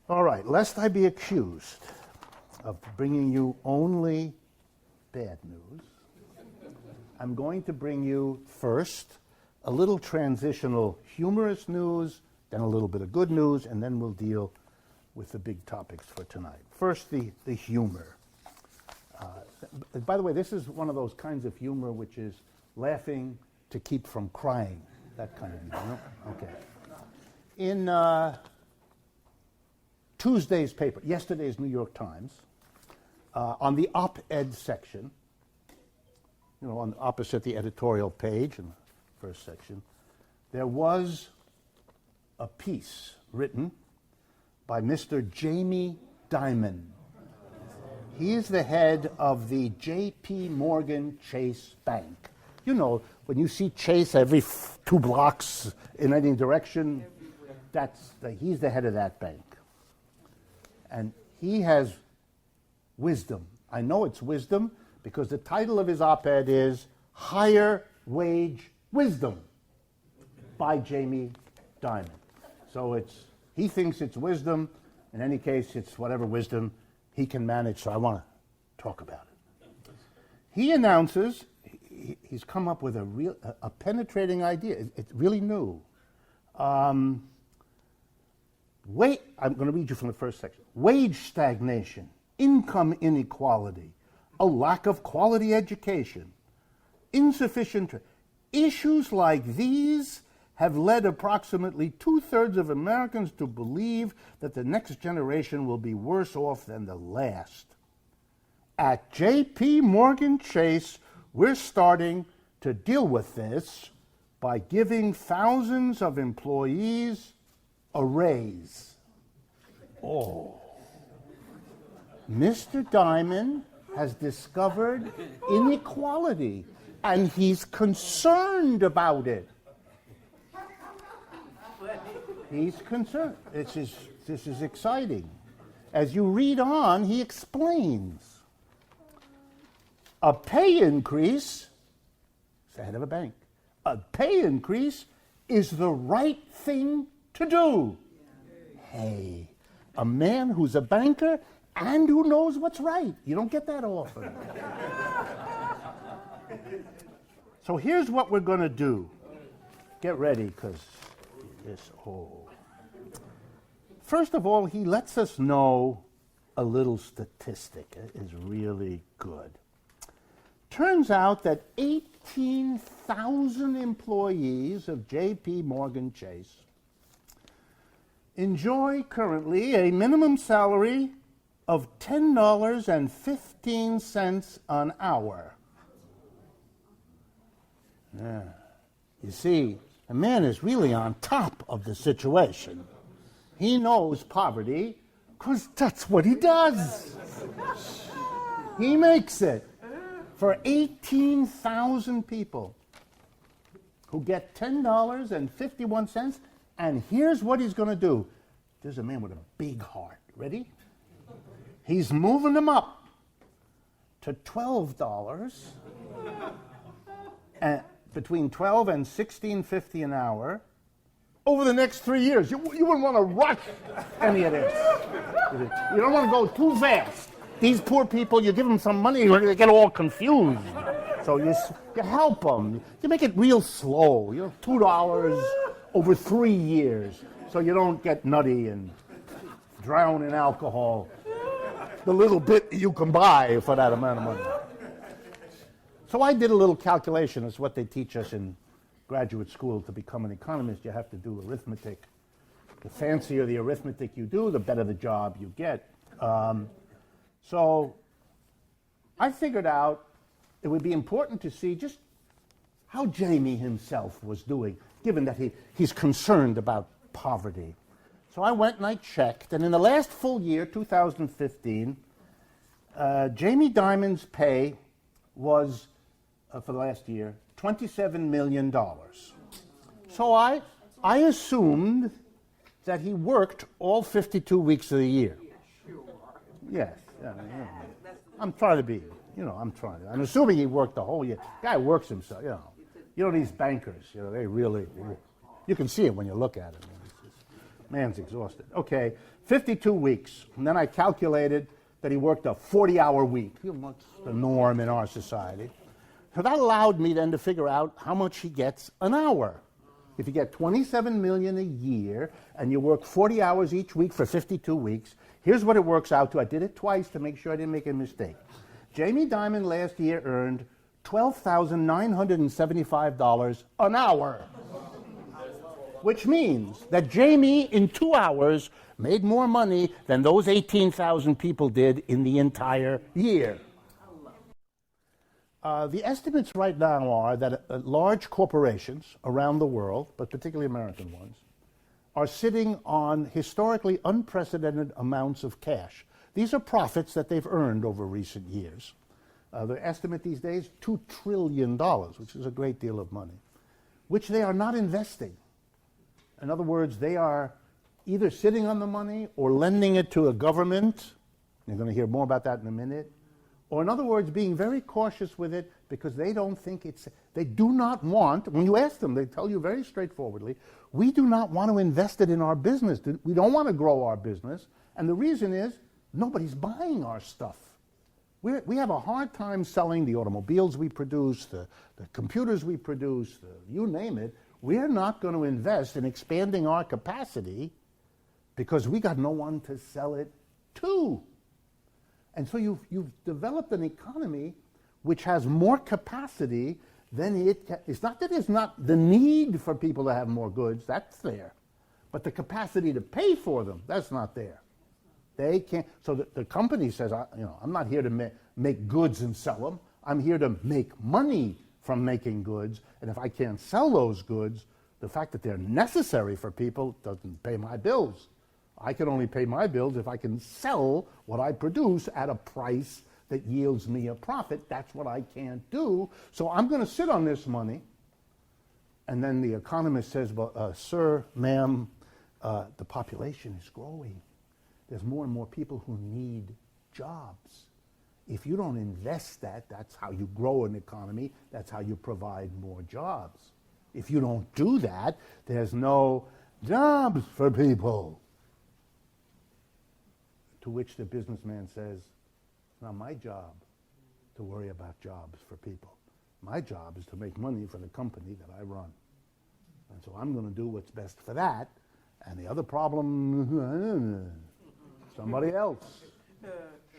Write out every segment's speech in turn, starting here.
All right, lest I be accused of bringing you only bad news, I'm going to bring you first a little transitional humorous news, then a little bit of good news, and then we'll deal with the big topics for tonight. First, the humor. By the way, this is one of those kinds of humor which is laughing to keep from crying, that kind of humor. Okay. In Tuesday's paper, yesterday's New York Times, on the op-ed section, on opposite the editorial page in the first section, there was a piece written by Mr. Jamie Dimon. He is the head of the J.P. Morgan Chase Bank. You know, when you see Chase every 2 blocks in any direction, he's the head of that bank. And he has wisdom. I know it's wisdom because the title of his op-ed is Higher Wage Wisdom by Jamie Dimon. So he thinks it's wisdom. In any case, it's whatever wisdom he can manage, so I want to talk about it. He announces he's come up with a penetrating idea. It's really new. I'm going to read you from the first section. Wage stagnation, income inequality, a lack of quality education, insufficient. Issues like these have led approximately 2/3 of Americans to believe that the next generation will be worse off than the last. At J.P. Morgan Chase, we're starting to deal with this by giving thousands of employees a raise. Oh. Mr. Dimon has discovered inequality, and he's concerned about it. He's concerned. This is exciting. As you read on, he explains. A pay increase, it's the head of a bank, a pay increase is the right thing to do. Hey, a man who's a banker and who knows what's right. You don't get that often. So here's what we're going to do. Get ready, because First of all, he lets us know a little statistic. It is really good. Turns out that 18,000 employees of J.P. Morgan Chase enjoy currently a minimum salary of $10.15 an hour. Yeah. You see, a man is really on top of the situation. He knows poverty because that's what he does. He makes it for 18,000 people who get $10.51, and here's what he's going to do. There's a man with a big heart. Ready? He's moving them up to $12, and between $12 and $16.50 an hour over the next 3 years. You wouldn't want to rush any of this. You don't want to go too fast. These poor people, you give them some money, they get all confused. So you help them. You make it real slow. $2 over 3 years, so you don't get nutty and drown in alcohol. The little bit you can buy for that amount of money. So I did a little calculation. It's what they teach us in graduate school. To become an economist, you have to do arithmetic. The fancier the arithmetic you do, the better the job you get. So I figured out it would be important to see just how Jamie himself was doing, given that he's concerned about poverty. So I went and I checked, and in the last full year, 2015, Jamie Dimon's pay was, for the last year, $27 million. So I assumed that he worked all 52 weeks of the year. Yes. I'm trying to be, I'm assuming he worked the whole year. Guy works himself, these bankers, they really, you can see it when you look at him. Man's exhausted. Okay, 52 weeks. And then I calculated that he worked a 40-hour week. What's the norm in our society? So that allowed me then to figure out how much he gets an hour. If you get $27 million a year and you work 40 hours each week for 52 weeks, here's what it works out to. I did it twice to make sure I didn't make a mistake. Jamie Dimon last year earned $12,975 an hour, which means that Jamie in 2 hours made more money than those 18,000 people did in the entire year. The estimates right now are that large corporations around the world, but particularly American ones, are sitting on historically unprecedented amounts of cash. These are profits that they've earned over recent years. The estimate these days, $2 trillion, which is a great deal of money, which they are not investing. In other words, they are either sitting on the money or lending it to a government. You're going to hear more about that in a minute. Or in other words, being very cautious with it because they don't think they do not want, when you ask them, they tell you very straightforwardly, we do not want to invest it in our business. We don't want to grow our business. And the reason is nobody's buying our stuff. We have a hard time selling the automobiles we produce, the computers we produce, you name it. We're not going to invest in expanding our capacity because we got no one to sell it to. And so you've developed an economy which has more capacity than it's not that it's not the need for people to have more goods, that's there. But the capacity to pay for them, that's not there. They can't. So the company says, I'm not here to make goods and sell them. I'm here to make money from making goods. And if I can't sell those goods, the fact that they're necessary for people doesn't pay my bills. I can only pay my bills if I can sell what I produce at a price that yields me a profit. That's what I can't do. So I'm going to sit on this money. And then the economist says, well, sir, ma'am, the population is growing. There's more and more people who need jobs. If you don't invest that's how you grow an economy. That's how you provide more jobs. If you don't do that, there's no jobs for people. To which the businessman says, it's not my job to worry about jobs for people. My job is to make money for the company that I run. And so I'm going to do what's best for that. And the other problem, somebody else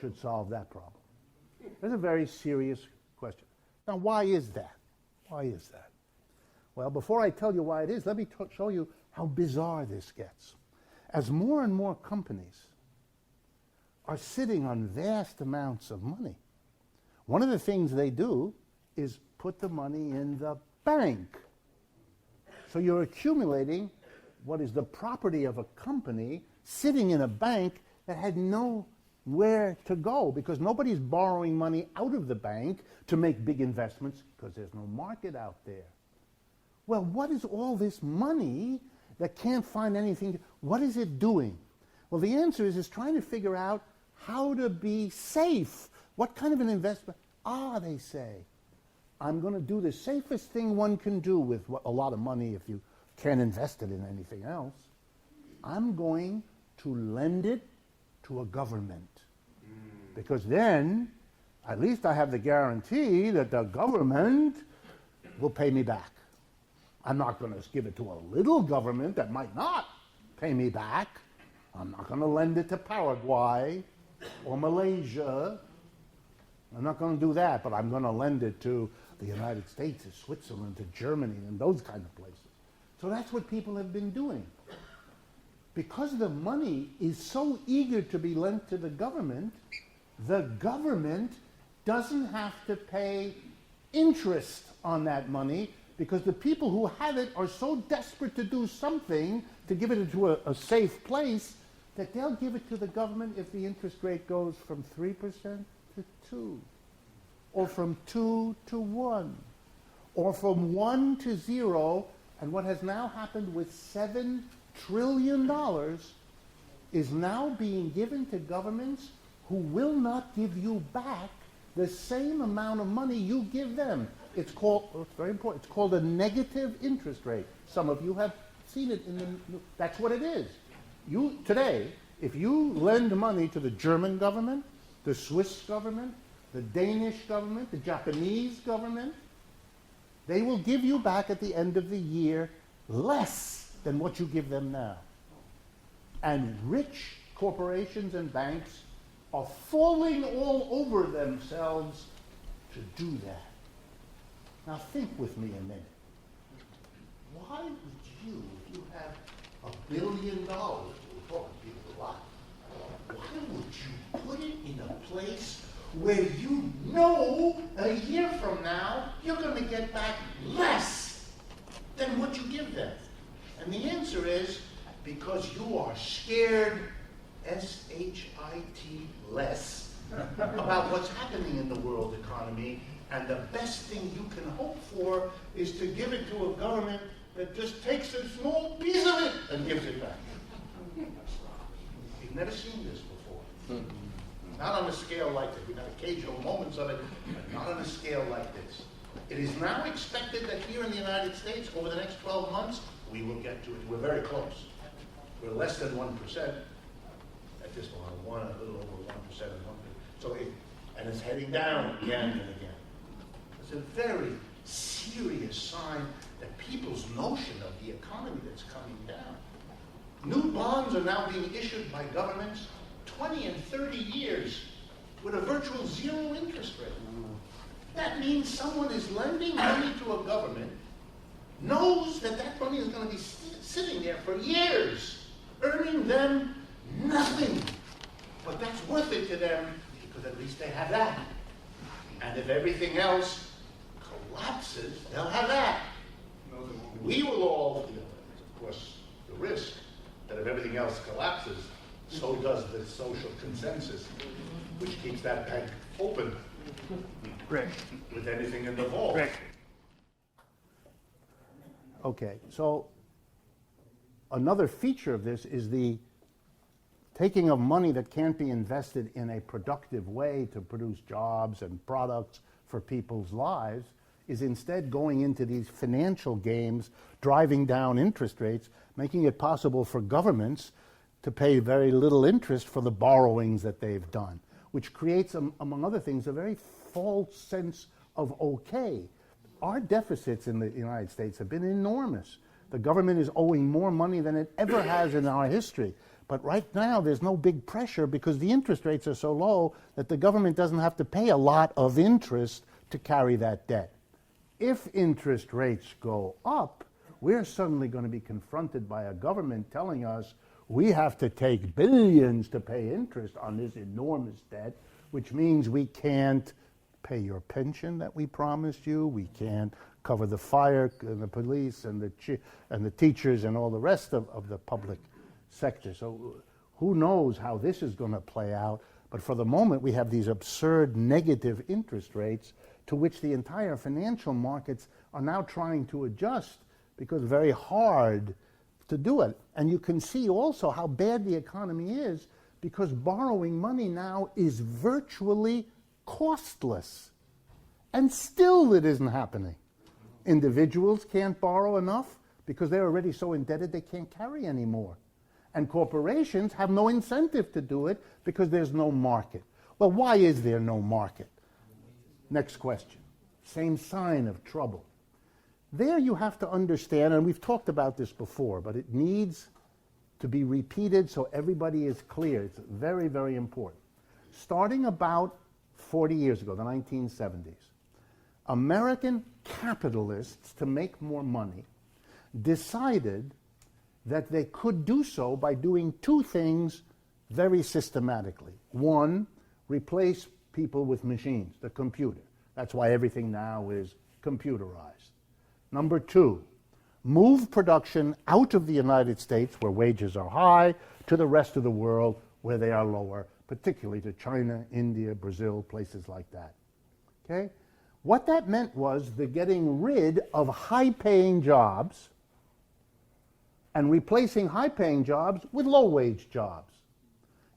should solve that problem. That's a very serious question. Now, why is that? Why is that? Well, before I tell you why it is, let me show you how bizarre this gets. As more and more companies are sitting on vast amounts of money, one of the things they do is put the money in the bank. So you're accumulating what is the property of a company sitting in a bank that had nowhere to go because nobody's borrowing money out of the bank to make big investments because there's no market out there. Well, what is all this money that can't find anything? What is it doing? Well, the answer is it's trying to figure out how to be safe. What kind of an investment? They say, I'm going to do the safest thing one can do with a lot of money if you can't invest it in anything else. I'm going to lend it to a government. Because then, at least I have the guarantee that the government will pay me back. I'm not going to give it to a little government that might not pay me back. I'm not going to lend it to Paraguay or Malaysia. I'm not going to do that, but I'm going to lend it to the United States, to Switzerland, to Germany, and those kind of places. So that's what people have been doing. Because the money is so eager to be lent to the government doesn't have to pay interest on that money because the people who have it are so desperate to do something to give it into a safe place that they'll give it to the government if the interest rate goes from 3% to 2%, or from 2 to 1, or from 1 to 0. And what has now happened with $7 trillion is now being given to governments who will not give you back the same amount of money you give them. It's very important, it's called a negative interest rate. Some of you have seen it in the, that's what it is. Today, If you lend money to the German government, the Swiss government, the Danish government, the Japanese government, they will give you back at the end of the year less than what you give them now. And rich corporations and banks are falling all over themselves to do that. Now think with me a minute. Why would you, if you have $1 billion, we're talking people a lot, why would you put it in a place where you know a year from now you're going to get back less than what you give them? And the answer is because you are scared, S-H-I-T, less, about what's happening in the world economy, and the best thing you can hope for is to give it to a government that just takes a small piece of it and gives it back. You've never seen this before. Not on a scale like this. We've had occasional moments of it, but not on a scale like this. It is now expected that here in the United States, over the next 12 months, we will get to it. We're very close. We're less than 1% at this point, a little over 1% of 1%. So and it's heading down again and again. It's a very serious sign that people's notion of the economy that's coming down. New bonds are now being issued by governments 20 and 30 years with a virtual zero interest rate. That means someone is lending money to a government, knows that that money is going to be sitting there for years, earning them nothing. But that's worth it to them because at least they have that. And if everything else collapses, they'll have that. We will all, of course, the risk that if everything else collapses, so does the social consensus, which keeps that bank open. Rick. With anything in the vault. Rick. Okay, so another feature of this is the taking of money that can't be invested in a productive way to produce jobs and products for people's lives is instead going into these financial games, driving down interest rates, making it possible for governments to pay very little interest for the borrowings that they've done, which creates, among other things, a very false sense of okay. Our deficits in the United States have been enormous. The government is owing more money than it ever has in our history. But right now, there's no big pressure because the interest rates are so low that the government doesn't have to pay a lot of interest to carry that debt. If interest rates go up, we're suddenly going to be confronted by a government telling us we have to take billions to pay interest on this enormous debt, which means we can't pay your pension that we promised you, we can't cover the fire and the police and the teachers and all the rest of the public sector. So who knows how this is going to play out, but for the moment we have these absurd negative interest rates to which the entire financial markets are now trying to adjust because it's very hard to do it. And you can see also how bad the economy is because borrowing money now is virtually costless. And still it isn't happening. Individuals can't borrow enough because they're already so indebted they can't carry anymore. And corporations have no incentive to do it because there's no market. Well, why is there no market? Next question. Same sign of trouble. There you have to understand, and we've talked about this before, but it needs to be repeated so everybody is clear. It's very, very important. Starting about 40 years ago, the 1970s, American capitalists, to make more money, decided that they could do so by doing two things very systematically. One, replace people with machines, the computer. That's why everything now is computerized. Number two, move production out of the United States, where wages are high, to the rest of the world, where they are lower, particularly to China, India, Brazil, places like that. Okay? What that meant was the getting rid of high-paying jobs and replacing high-paying jobs with low-wage jobs.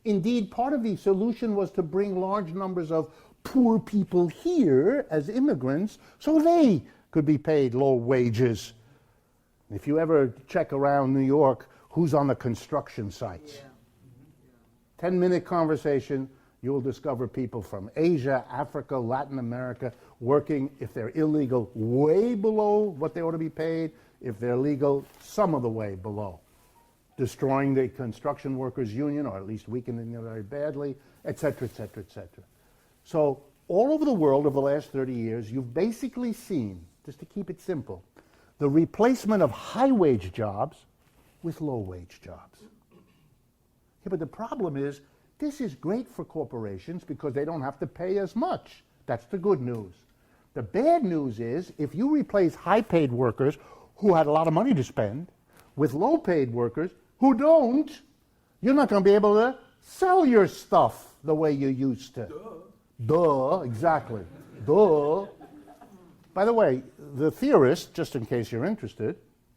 Indeed, part of the solution was to bring large numbers of poor people here as immigrants so they could be paid low wages. If you ever check around New York, who's on the construction sites? 10-minute conversation, you'll discover people from Asia, Africa, Latin America working, if they're illegal, way below what they ought to be paid. If they're legal, some of the way below. Destroying the construction workers' union, or at least weakening it very badly, et cetera, et cetera, et cetera. So all over the world over the last 30 years, you've basically seen, just to keep it simple, the replacement of high-wage jobs with low-wage jobs. Yeah, but the problem is, this is great for corporations because they don't have to pay as much. That's the good news. The bad news is, if you replace high-paid workers who had a lot of money to spend with low-paid workers who don't, you're not going to be able to sell your stuff the way you used to. Duh, exactly. Duh. By the way, the theorist, just in case you're interested,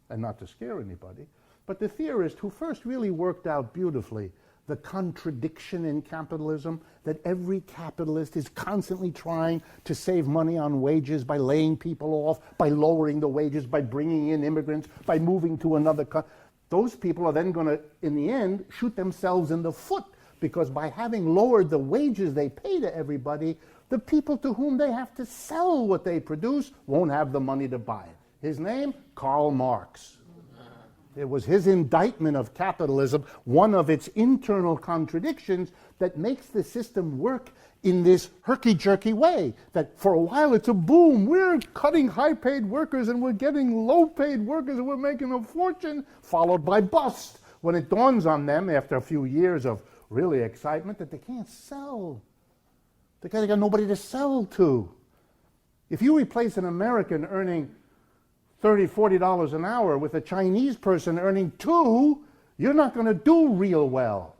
and not to scare anybody, but the theorist who first really worked out beautifully the contradiction in capitalism, that every capitalist is constantly trying to save money on wages by laying people off, by lowering the wages, by bringing in immigrants, by moving to another country. Those people are then going to, in the end, shoot themselves in the foot, because by having lowered the wages they pay to everybody, the people to whom they have to sell what they produce won't have the money to buy it. His name? Karl Marx. It was his indictment of capitalism, one of its internal contradictions that makes the system work in this herky-jerky way, that for a while it's a boom. We're cutting high-paid workers and we're getting low-paid workers and we're making a fortune, followed by bust when it dawns on them after a few years of really excitement that they can't sell. They got nobody to sell to. If you replace an American earning $30, $40 an hour with a Chinese person earning $2, you're not going to do real well.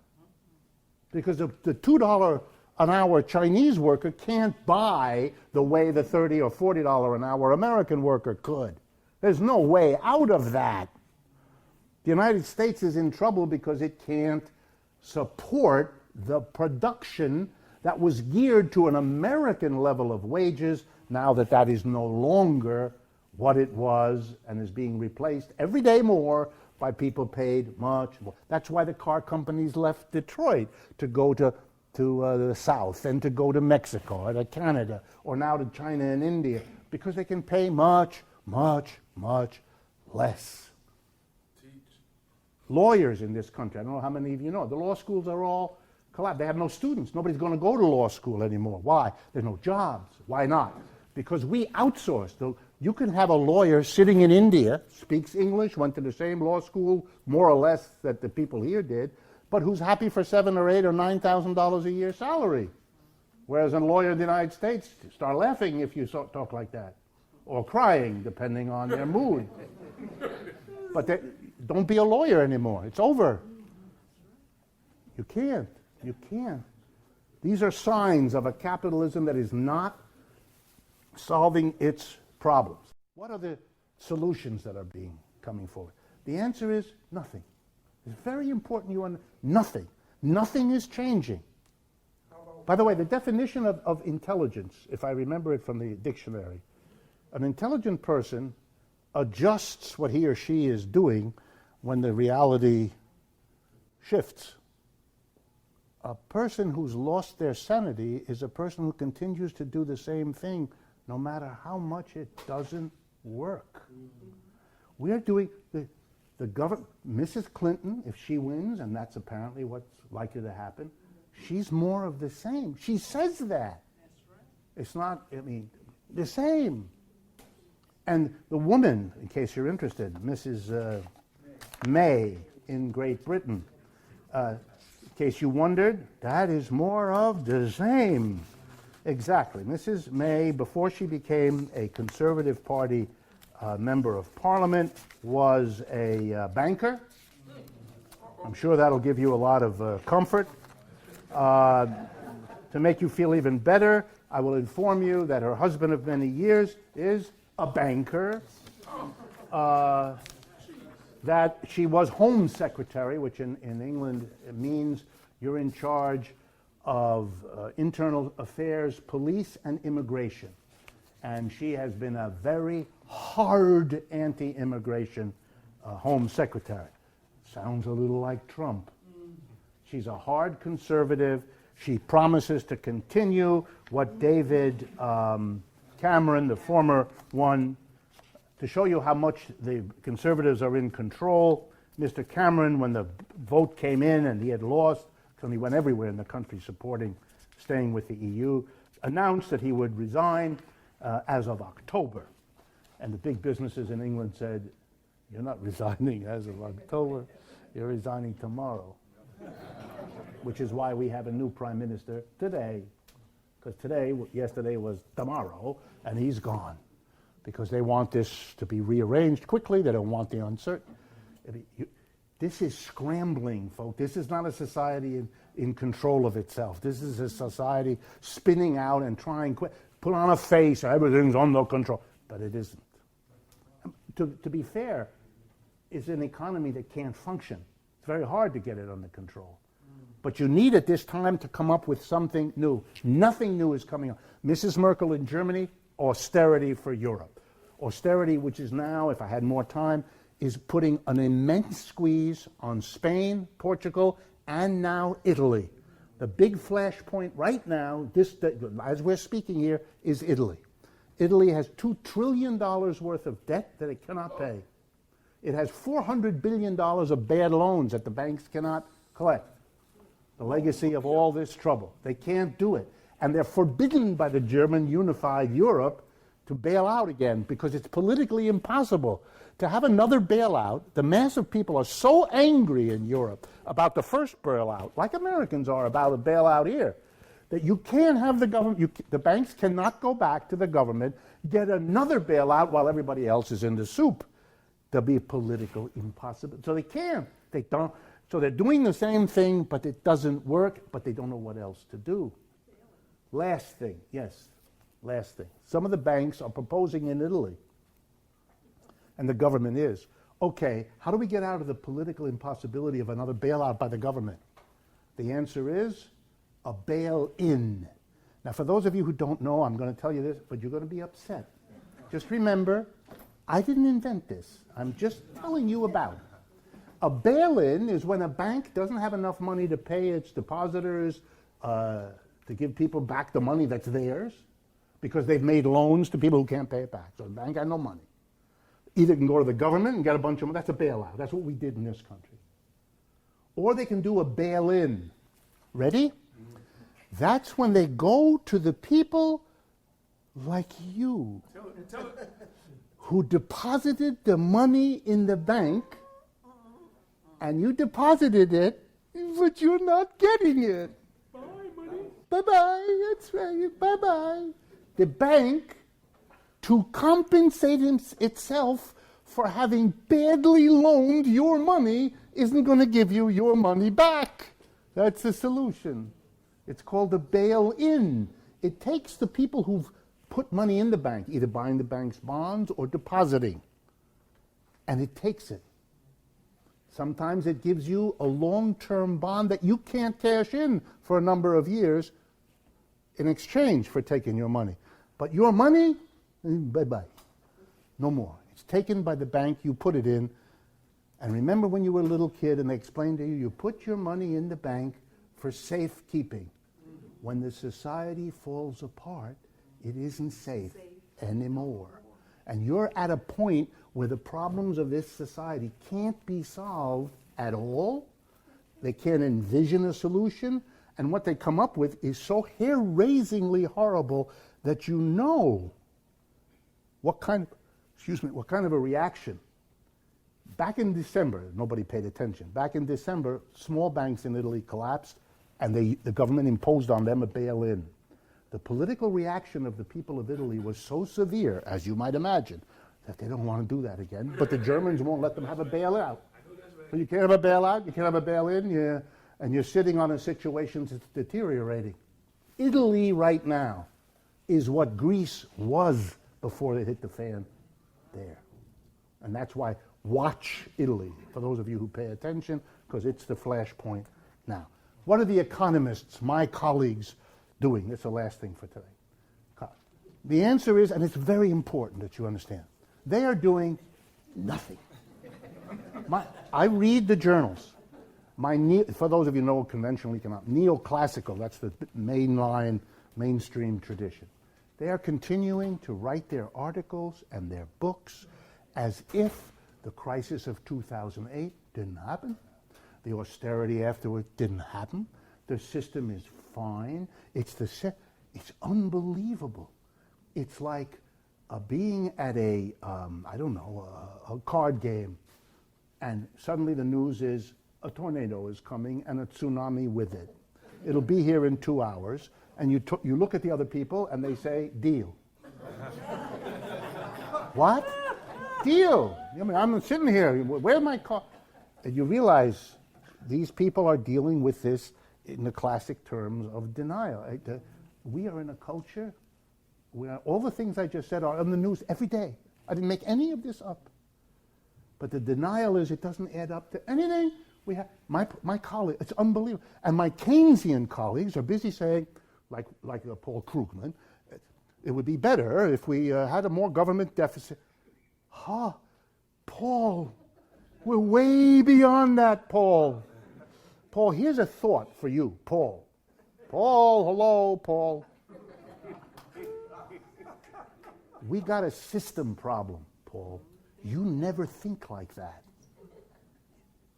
Because the $2 an hour Chinese worker can't buy the way the $30 or $40 an hour American worker could. There's no way out of that. The United States is in trouble because it can't support the production that was geared to an American level of wages, now that that is no longer what it was and is being replaced every day more by people paid much more. That's why the car companies left Detroit to go to the South and to go to Mexico or to Canada or now to China and India, because they can pay much, much, much less. Lawyers in this country, I don't know how many of you know, the law schools are all collapsed. They have no students. Nobody's going to go to law school anymore. Why? There's no jobs. Why not? Because we outsource. You can have a lawyer sitting in India, speaks English, went to the same law school, more or less, that the people here did, but who's happy for $7,000 or $8,000 or $9,000 a year salary. Whereas a lawyer in the United States, start laughing if you talk like that, or crying, depending on their mood. But don't be a lawyer anymore. It's over. You can't. You can't. These are signs of a capitalism that is not solving its problems. What are the solutions that are coming forward? The answer is nothing. It's very important you understand. Nothing. Nothing is changing. By the way, the definition of intelligence, if I remember it from the dictionary, an intelligent person adjusts what he or she is doing when the reality shifts. A person who's lost their sanity is a person who continues to do the same thing no matter how much it doesn't work. We're doing the government, Mrs. Clinton, if she wins, and that's apparently what's likely to happen, she's more of the same. She says that. That's right. It's not, the same. And the woman, in case you're interested, Mrs. May in Great Britain, in case you wondered, that is more of the same. Exactly. Mrs. May, before she became a Conservative Party member of Parliament, was a banker. I'm sure that'll give you a lot of comfort. To make you feel even better, I will inform you that her husband of many years is a banker. That she was Home Secretary, which in England means you're in charge of internal affairs, police, and immigration. And she has been a very hard anti-immigration Home Secretary. Sounds a little like Trump. She's a hard conservative. She promises to continue what David Cameron, the former one, to show you how much the conservatives are in control. Mr. Cameron, when the vote came in and he had lost, because he went everywhere in the country supporting staying with the EU, announced that he would resign as of October. And the big businesses in England said, "You're not resigning as of October, you're resigning tomorrow." Which is why we have a new prime minister today. Because yesterday was tomorrow, and he's gone. Because they want this to be rearranged quickly, they don't want the uncertainty. This is scrambling, folks. This is not a society in control of itself. This is a society spinning out and trying, put on a face, everything's under control. But it isn't. To be fair, it's an economy that can't function. It's very hard to get it under control. But you need at this time to come up with something new. Nothing new is coming up. Mrs. Merkel in Germany, austerity for Europe. Austerity, which is now, if I had more time, is putting an immense squeeze on Spain, Portugal, and now Italy. The big flashpoint right now, as we're speaking here, is Italy. Italy has $2 trillion worth of debt that it cannot pay. It has $400 billion of bad loans that the banks cannot collect. The legacy of all this trouble. They can't do it. And they're forbidden by the German unified Europe to bail out again because it's politically impossible to have another bailout. The mass of people are so angry in Europe about the first bailout, like Americans are about a bailout here, that you can't have the government, the banks cannot go back to the government, get another bailout while everybody else is in the soup. There'll be a political impossibility. So they can't. They don't. So they're doing the same thing, but it doesn't work, but they don't know what else to do. Last thing. Some of the banks are proposing in Italy, and the government is, okay, how do we get out of the political impossibility of another bailout by the government? The answer is a bail-in. Now, for those of you who don't know, I'm going to tell you this, but you're going to be upset. Just remember, I didn't invent this. I'm just telling you about it. A bail-in is when a bank doesn't have enough money to pay its depositors, to give people back the money that's theirs, because they've made loans to people who can't pay it back. So the bank had no money. Either can go to the government and get a bunch of money. That's a bailout. That's what we did in this country. Or they can do a bail-in. Ready? That's when they go to the people like you who deposited the money in the bank, and you deposited it, but you're not getting it. Bye, money. Bye-bye. That's right. Bye-bye. The bank, to compensate itself for having badly loaned your money, isn't going to give you your money back. That's the solution. It's called a bail-in. It takes the people who've put money in the bank, either buying the bank's bonds or depositing, and it takes it. Sometimes it gives you a long-term bond that you can't cash in for a number of years in exchange for taking your money. But your money, bye-bye. No more. It's taken by the bank, you put it in. And remember when you were a little kid and they explained to you, you put your money in the bank for safekeeping. When the society falls apart, it isn't safe anymore. And you're at a point where the problems of this society can't be solved at all. They can't envision a solution. And what they come up with is so hair-raisingly horrible that you know what kind of a reaction. Back in December, nobody paid attention. Back in December, small banks in Italy collapsed, and the government imposed on them a bail-in. The political reaction of the people of Italy was so severe, as you might imagine, that they don't want to do that again. But the Germans won't let them have a bailout. So you can't have a bailout, you can't have a bail-in, and you're sitting on a situation that's deteriorating. Italy right now is what Greece was before it hit the fan there. And that's why watch Italy, for those of you who pay attention, because it's the flashpoint now. What are the economists, my colleagues, doing? That's the last thing for today. The answer is, and it's very important that you understand, they are doing nothing. I read the journals. For those of you who know conventional economics, neoclassical, that's the mainstream tradition. They are continuing to write their articles and their books as if the crisis of 2008 didn't happen. The austerity afterward didn't happen. The system is fine. It's unbelievable. It's like being at a card game, and suddenly the news is a tornado is coming and a tsunami with it. It'll be here in 2 hours, and you look at the other people and they say, deal. What? Deal. I mean, I'm sitting here, where's my car? And you realize these people are dealing with this in the classic terms of denial. We are in a culture where all the things I just said are on the news every day. I didn't make any of this up. But the denial is it doesn't add up to anything. We have my colleague, it's unbelievable. And my Keynesian colleagues are busy saying, like Paul Krugman, it would be better if we had a more government deficit. Paul, we're way beyond that, Paul. Paul, here's a thought for you, Paul. Paul, hello, Paul. We got a system problem, Paul. You never think like that.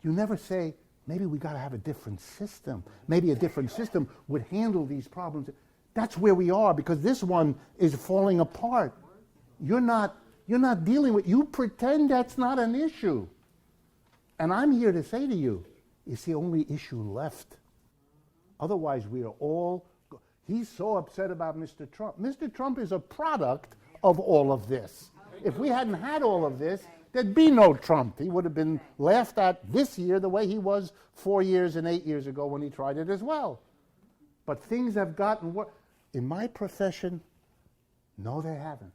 You never say, maybe we got to have a different system. Maybe a different system would handle these problems. That's where we are, because this one is falling apart. You're not dealing with, you pretend that's not an issue. And I'm here to say to you, it's the only issue left. Otherwise, we are all, he's so upset about Mr. Trump. Mr. Trump is a product of all of this. If we hadn't had all of this, there'd be no Trump. He would have been laughed at this year the way he was 4 years and 8 years ago when he tried it as well. But things have gotten worse. In my profession, no, they haven't.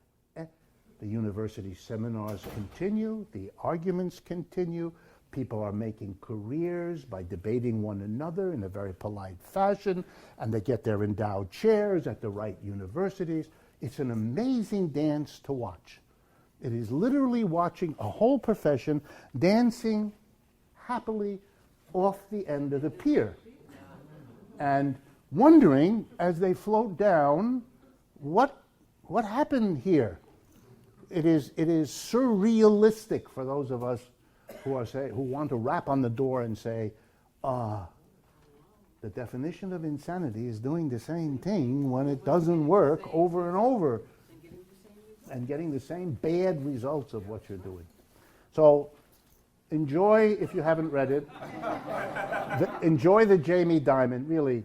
The university seminars continue, the arguments continue, people are making careers by debating one another in a very polite fashion, and they get their endowed chairs at the right universities. It's an amazing dance to watch. It is literally watching a whole profession dancing happily off the end of the pier and wondering as they float down what happened here. It is surrealistic for those of us who want to rap on the door and say, the definition of insanity is doing the same thing when it doesn't work over and over and getting the same bad results of what you're doing. So enjoy, if you haven't read it, enjoy the Jamie Dimon, really.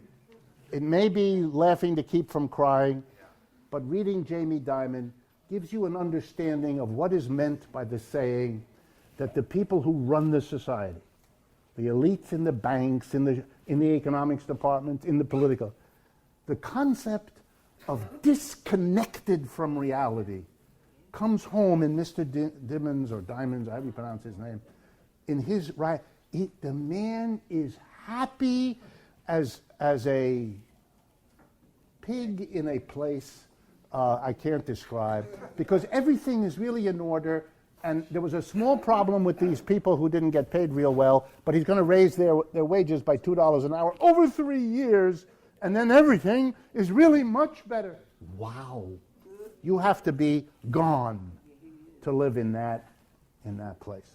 It may be laughing to keep from crying, but reading Jamie Dimon gives you an understanding of what is meant by the saying that the people who run the society, the elites in the banks, in the economics department, in the political, the concept of disconnected from reality comes home in Mr. Dimon's, or Dimon's, however you pronounce his name, in his right. The man is happy as a pig in a place I can't describe, because everything is really in order. And there was a small problem with these people who didn't get paid real well, but he's going to raise their wages by $2 an hour over 3 years, and then everything is really much better. Wow. You have to be gone to live in that place.